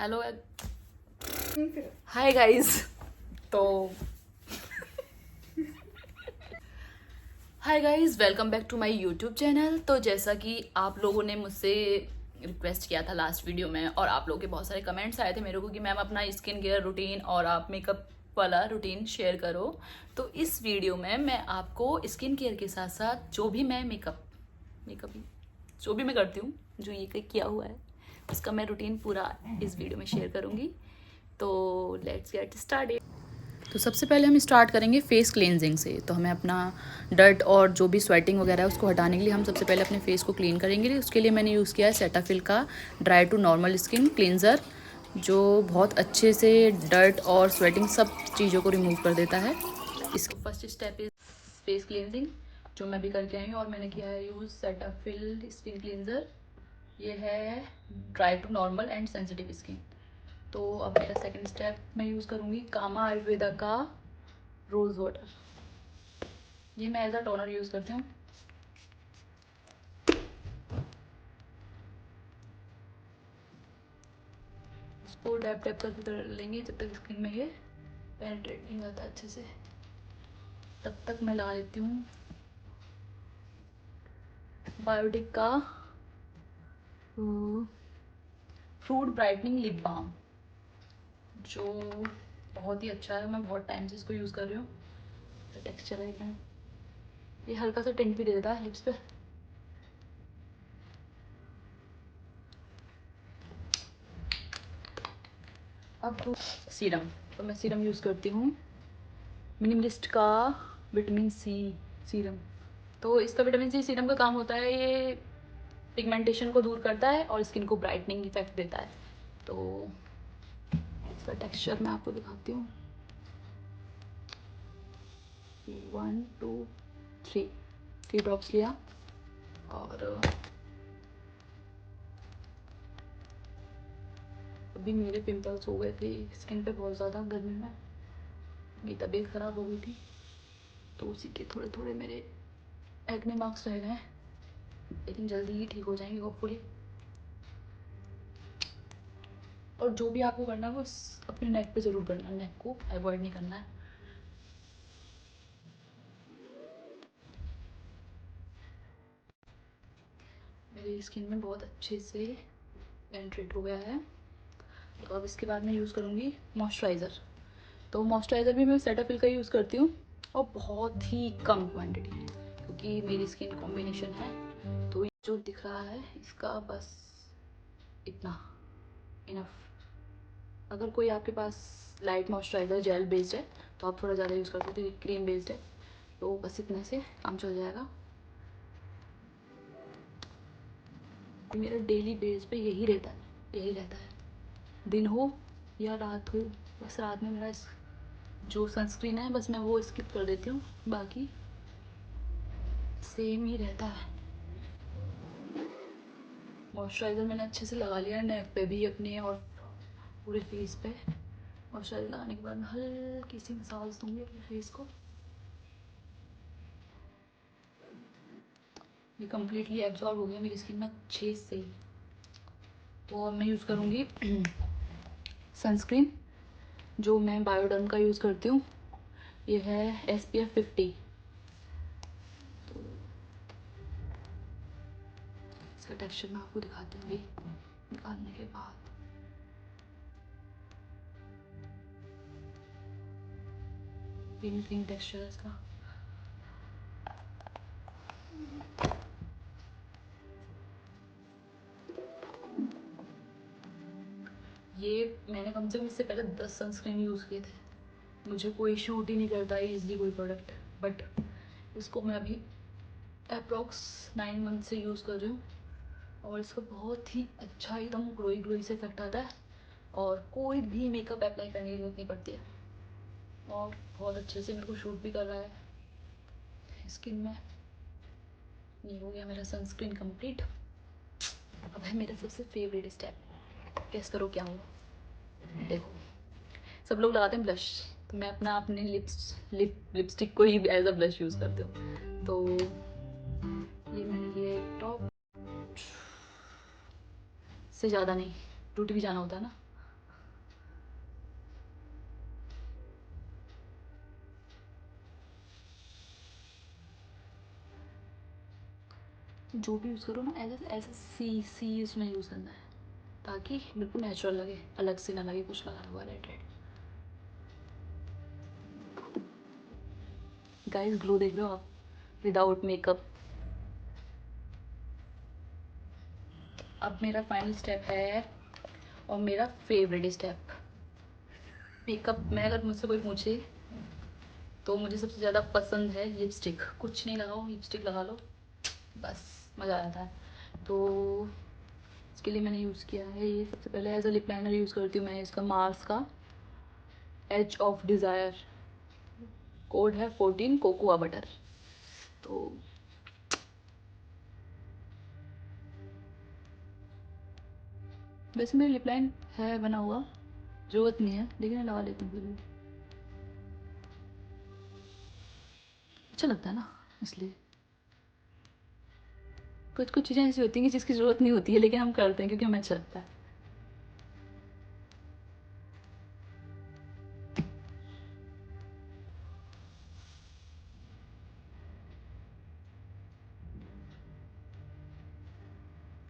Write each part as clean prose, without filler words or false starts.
Hello. Hi guys. तो hi guys, welcome back to my YouTube channel. तो जैसा कि आप लोगों ने मुझसे रिक्वेस्ट किया था लास्ट वीडियो में, और आप लोगों के बहुत सारे कमेंट्स आए थे मेरे को कि मैम अपना स्किन केयर रूटीन और आप मेकअप वाला रूटीन शेयर करो। तो इस वीडियो में मैं आपको स्किन केयर के साथ साथ जो भी मैं मेकअप जो भी मैं करती हूँ, जो ये किया हुआ है, उसका मैं रूटीन पूरा इस वीडियो में शेयर करूँगी। तो लेट्स गेट स्टार्टेड। तो सबसे पहले हम स्टार्ट करेंगे फेस क्लींजिंग से। तो हमें अपना डर्ट और जो भी स्वेटिंग वगैरह है उसको हटाने के लिए हम सबसे पहले अपने फेस को क्लीन करेंगे। उसके लिए मैंने यूज़ किया है सेटाफिल का dry to normal skin cleanser, जो बहुत अच्छे से डर्ट और स्वेटिंग सब चीज़ों को रिमूव कर देता है। इसका first step is face cleansing, जो मैं भी करके आई हूँ, और मैंने किया है यूज़ सेटाफिल स्किन क्लींजर। ये है dry to normal and sensitive skin. तो अब मेरा सेकंड स्टेप मैं यूज़ करूँगी कामा आयुर्वेदा का रोज़ वाटर। ये मैं एज अ टोनर यूज़ करती हूँ। इसको डैप डैप करके कर लेंगे जब तक स्किन में ये पेनिट्रेट नहीं होता अच्छे से, तब तक मैं लगा लेती हूँ बायोटिक का फ्रूट ब्राइटनिंग लिप बाम, जो बहुत ही अच्छा है। मैं बहुत टाइम से इसको यूज़ कर रही हूँ। टेक्सचर है, ये हल्का सा टिंट भी दे देता है लिप्स पे। अब सीरम, तो मैं सीरम यूज़ करती हूँ मिनिमलिस्ट का विटामिन सी सीरम। तो इसका विटामिन सी सीरम का काम होता है, ये पिगमेंटेशन को दूर करता है और स्किन को ब्राइटनिंग इफेक्ट देता है। तो इसका टेक्सचर मैं आपको दिखाती हूँ। 1 2 3 ड्रॉप्स लिया, और अभी मेरे पिंपल्स हो गए थे स्किन पे बहुत ज़्यादा गर्मी में, मेरी तबीयत ख़राब हो गई थी, तो उसी के थोड़े थोड़े मेरे एक्ने मार्क्स रह गए, लेकिन जल्दी ही ठीक हो जाएंगे होपफुली। और जो भी आपको करना है वो अपने नेक पे ज़रूर करना है, नेक को अवॉइड नहीं करना है। मेरी स्किन में बहुत अच्छे से पेनिट्रेट हो गया है। तो अब इसके बाद मैं यूज़ करूँगी मॉइस्चराइज़र। तो मॉइस्चराइज़र भी मैं सेटाफिल का यूज़ करती हूँ, और बहुत ही कम क्वांटिटी, क्योंकि मेरी स्किन कॉम्बिनेशन है। तो ये जो दिख रहा है इसका बस इतना इनफ। अगर कोई आपके पास लाइट मॉइस्चराइज़र जेल बेस्ड है तो आप थोड़ा ज़्यादा यूज़ कर सकते हो, क्रीम बेस्ड है तो बस इतने से काम चल जाएगा। मेरा डेली बेस पे यही रहता है, दिन हो या रात हो। बस रात में मेरा जो सनस्क्रीन है बस मैं वो स्किप कर देती हूँ, बाकी सेम ही रहता है। मॉइस्चराइज़र मैंने अच्छे से लगा लिया है नेक पे भी अपने, और पूरे फेस पे। मॉइस्चराइज़र लगाने के बाद मैं हल्की सी मसाज दूँगी अपने फेस को। ये कम्प्लीटली एब्जॉर्ब हो गया मेरी स्किन में अच्छे से। तो अब मैं यूज़ करूँगी सनस्क्रीन, जो मैं बायोडर्म का यूज़ करती हूँ। ये है SPF 50। तो इसका टेक्सचर मैं आपको दिखाती हूँ निकालने के बाद। क्रीम क्रीम टेक्सचर है इसका। ये मैंने कम से कम इससे पहले 10 सनस्क्रीन यूज़ किए थे, मुझे कोई शूट ही नहीं करता है ईजिली कोई प्रोडक्ट, बट इसको मैं अभी अप्रॉक्स 9 मंथ से यूज़ कर रही हूँ, और इसका बहुत ही अच्छा एकदम ग्लोई ग्लोई से इफेक्ट आता है, और कोई भी मेकअप अप्लाई करने की जरूरत नहीं पड़ती है, और बहुत अच्छे से मेरे को शूट भी कर रहा है स्किन में। ये हो गया मेरा सनस्क्रीन कंप्लीट। अब है मेरा सबसे फेवरेट स्टेप, गेस करो क्या होगा। देखो, सब लोग लगाते हैं ब्लश, तो मैं अपने लिपस्टिक को ही एज अ ब्लश यूज़ करती हूँ। तो ये मैंने लिया एक टॉप से ज़्यादा नहीं, टूट भी जाना होता है ना, जो भी यूज़ करो ना ऐसा ऐसा सी उसमें यूज़ करना है ताकि बिल्कुल नेचुरल लगे, अलग से ना लगे कुछ लगा हुआ रेड रेड। गाइस ग्लो देख रहे हो आप विदाउट मेकअप। अब मेरा फाइनल स्टेप है और मेरा फेवरेट स्टेप मेकअप में। अगर मुझसे कोई पूछे तो मुझे सबसे ज़्यादा पसंद है लिपस्टिक। कुछ नहीं लगाओ, लिपस्टिक लगा लो, बस मज़ा आ जाता है। तो इसके लिए मैंने यूज़ किया है ये सबसे पहले as a lip liner use करती हूँ मैं इसका मार्स का एज ऑफ डिज़ायर, कोड है 14 कोकोआ बटर। तो वैसे मेरी लिप लाइन है बना हुआ, ज़रूरत नहीं है लेकिन मैं लगा लेती हूँ। अच्छा लगता है ना, इसलिए कुछ कुछ चीज़ें ऐसी होती हैं कि जिसकी ज़रूरत नहीं होती है लेकिन हम करते हैं क्योंकि हमें अच्छा लगता है।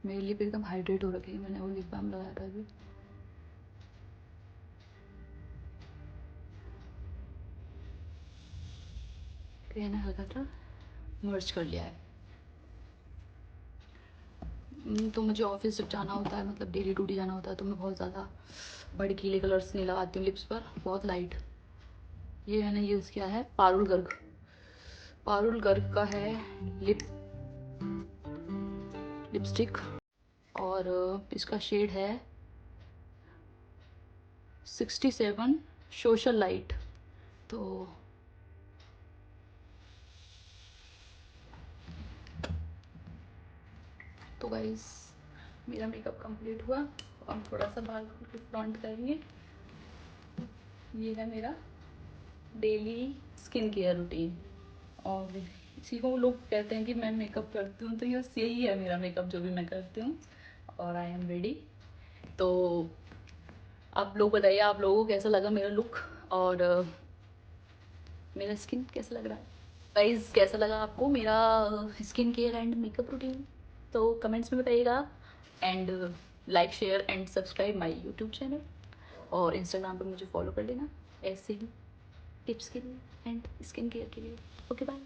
मेरी लिप एकदम हाइड्रेट हो रखी है, मैंने वो लिप बाम लगाया था अभी। मैंने हल्का सा मर्ज कर लिया है। तो मुझे ऑफिस जब जाना होता है, मतलब डेली ड्यूटी जाना होता है, तो मैं बहुत ज़्यादा भड़कीले कलर्स नहीं लगाती हूँ लिप्स पर, बहुत लाइट। ये मैंने यूज़ किया है पारुल गर्ग। पारुल गर्ग का है लिपस्टिक और इसका शेड है 67 सोशल लाइट। तो गाइस मेरा मेकअप कंप्लीट हुआ। हम थोड़ा सा बाल के फ्रंट करेंगे। ये है मेरा डेली स्किन केयर रूटीन और इसी को लोग कहते हैं कि मैं मेकअप करती हूँ, तो ये बस यही है मेरा मेकअप जो भी मैं करती हूँ और आई एम रेडी। तो आप लोग बताइए आप लोगों को कैसा लगा मेरा लुक और मेरा स्किन कैसा लग रहा है। गाइस कैसा लगा आपको मेरा skin care and makeup routine, तो कमेंट्स में बताइएगा। And like share and subscribe my YouTube channel और इंस्टाग्राम पे मुझे फॉलो कर लेना ऐसे ही टिप्स के लिए एंड स्किन केयर के लिए। Okay bye.